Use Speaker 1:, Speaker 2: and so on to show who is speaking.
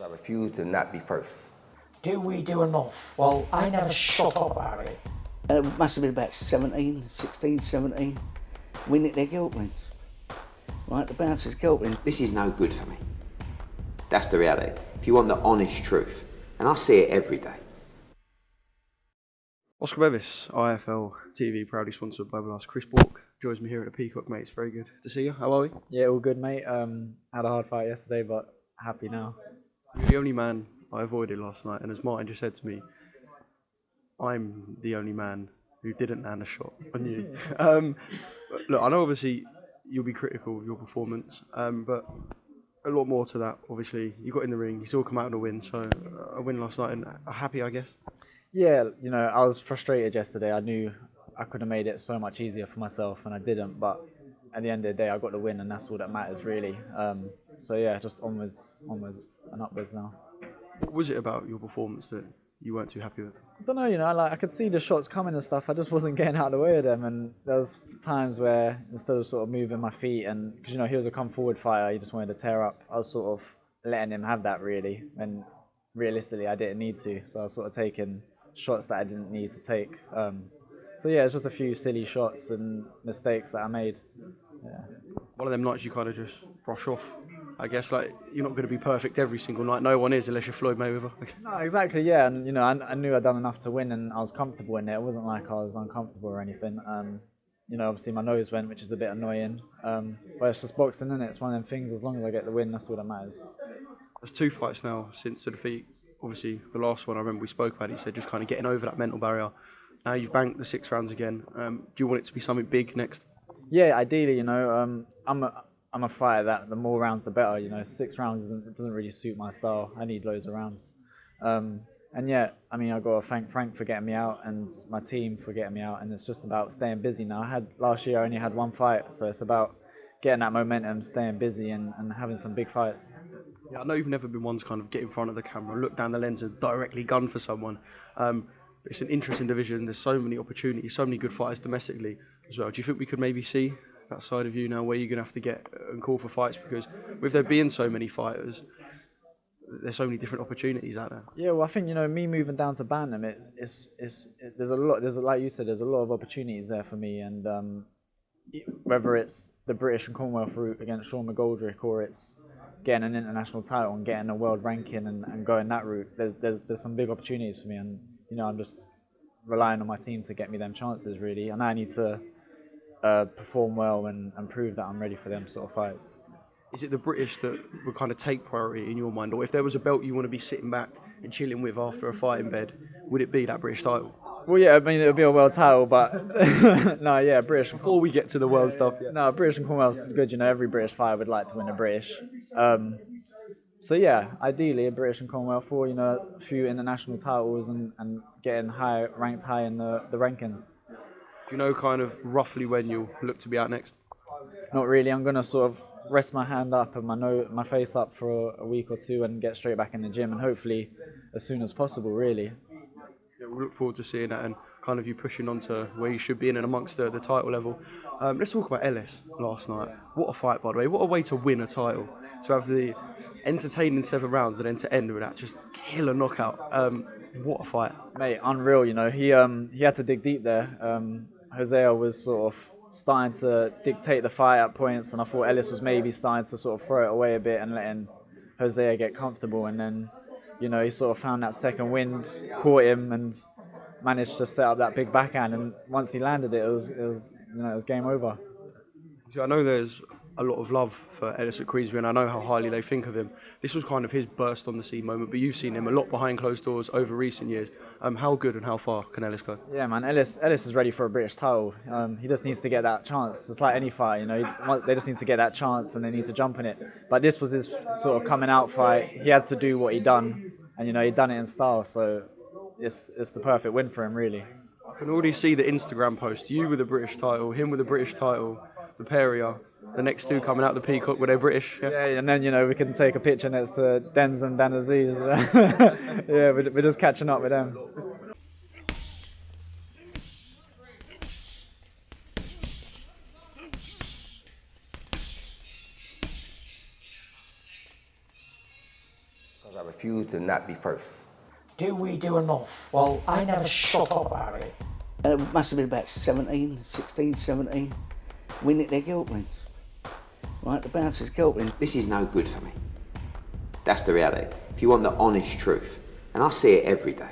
Speaker 1: I refuse to not be first.
Speaker 2: Do we do enough? Well, I never shut up about it.
Speaker 3: It must have been about 16, 17. We nicked their guilt rings. Right, the bouncer's guilt ring.
Speaker 4: This is no good for me. That's the reality. If you want the honest truth, and I see it every day.
Speaker 5: Oscar Bevis, IFL TV, proudly sponsored by the last Chris Bourke, joins me here at the Peacock, mate. It's very good to see you. How are we?
Speaker 6: Yeah, all good, mate. Had a hard fight yesterday, but happy now.
Speaker 5: You're the only man I avoided last night, and as Martin just said to me, I'm the only man who didn't land a shot on you. Look, I know obviously you'll be critical of your performance, but a lot more to that. Obviously, you got in the ring, you still come out with a win, so a win last night, and happy, I guess.
Speaker 6: Yeah, you know, I was frustrated yesterday. I knew I could have made it so much easier for myself, and I didn't. But at the end of the day, I got the win, and that's all that matters, really. So yeah, just onwards and upwards now.
Speaker 5: What was it about your performance that you weren't too happy with?
Speaker 6: I don't know, you know, I could see the shots coming and stuff. I just wasn't getting out of the way of them, and there was times where instead of sort of moving my feet, and because you know he was a come forward fighter, he just wanted to tear up. I was sort of letting him have that really, and realistically, I didn't need to. So I was sort of taking shots that I didn't need to take. So yeah, it's just a few silly shots and mistakes that I made. Yeah.
Speaker 5: One of them nights you kind of just brush off. I guess like you're not going to be perfect every single night. No one is unless you're Floyd Mayweather.
Speaker 6: No, exactly. Yeah, and you know, I knew I'd done enough to win, and I was comfortable in it. It wasn't like I was uncomfortable or anything. You know, obviously my nose went, which is a bit annoying. But it's just boxing, isn't it? It's one of them things. As long as I get the win, that's all that matters.
Speaker 5: There's 2 fights now since the defeat. Obviously, the last one I remember we spoke about. He said just kind of getting over that mental barrier. Now you've banked the 6 rounds again. Do you want it to be something big next?
Speaker 6: Yeah, ideally, you know, I'm a fighter that the more rounds the better. You know, 6 rounds doesn't really suit my style. I need loads of rounds. And yeah, I mean, I got to thank Frank for getting me out and my team for getting me out. And it's just about staying busy now. Last year I only had 1 fight, so it's about getting that momentum, staying busy, and having some big fights.
Speaker 5: Yeah, I know you've never been one to kind of get in front of the camera, look down the lens and directly gun for someone. It's an interesting division. There's so many opportunities, so many good fighters domestically as well. Do you think we could maybe see that side of you now where you're going to have to get and call for fights? Because with there being so many fighters, there's so many different opportunities out there.
Speaker 6: Yeah, well, I think, you know, me moving down to Bantam, there's a lot, like you said, there's a lot of opportunities there for me. And whether it's the British and Commonwealth route against Sean Mcgoldrick, or it's getting an international title and getting a world ranking and going that route, there's some big opportunities for me, and you know, I'm just relying on my team to get me them chances really, and I need to perform well and prove that I'm ready for them sort of fights.
Speaker 5: Is it the British that would kind of take priority in your mind, or if there was a belt you want to be sitting back and chilling with after a fight in bed, would it be that British title?
Speaker 6: Well, yeah, I mean, it'll be a world title, but no, yeah, British.
Speaker 5: Before we get to the world stuff, yeah.
Speaker 6: No, British and Commonwealth's good. You know, every British fighter would like to win the British. So yeah, ideally a British and Commonwealth, or you know, a few international titles and getting ranked high in the rankings.
Speaker 5: Do you know kind of roughly when you'll look to be out next?
Speaker 6: Not really. I'm gonna sort of rest my hand up and my face up for a week or 2 and get straight back in the gym, and hopefully as soon as possible, really.
Speaker 5: Yeah, we look forward to seeing that and kind of you pushing on to where you should be in and amongst the title level. Let's talk about Ellis last night. What a fight, by the way. What a way to win a title. To have the entertaining 7 rounds and then to end with that just killer knockout. What a fight.
Speaker 6: Mate, unreal, you know. He had to dig deep there. Hosea was sort of starting to dictate the fight at points, and I thought Ellis was maybe starting to sort of throw it away a bit and letting Hosea get comfortable, and then, you know, he sort of found that second wind, caught him, and managed to set up that big backhand. And once he landed it, it was game over.
Speaker 5: I know there's a lot of love for Ellis at Queensbury, and I know how highly they think of him. This was kind of his burst on the scene moment, but you've seen him a lot behind closed doors over recent years. How good and how far can Ellis go?
Speaker 6: Yeah, man, Ellis is ready for a British title. He just needs to get that chance. It's like any fight, you know, they just need to get that chance and they need to jump in it. But this was his sort of coming out fight. He had to do what he'd done, and you know, he'd done it in style, so it's the perfect win for him, really.
Speaker 5: I can already see the Instagram post, you with a British title, him with a British title, the pair of you, the next 2 coming out the Peacock with their British.
Speaker 6: Yeah, and then, you know, we can take a picture next to Denz and Dan Aziz. Yeah, we're just catching up with them.
Speaker 1: Because I refuse to not be first.
Speaker 2: Do we do enough? Well, I never shut up about it.
Speaker 3: It must have been about 16, 17. We nicked their guilt rings. Right, the bouncer's guilt ring.
Speaker 4: This is no good for me. That's the reality. If you want the honest truth, and I see it every day,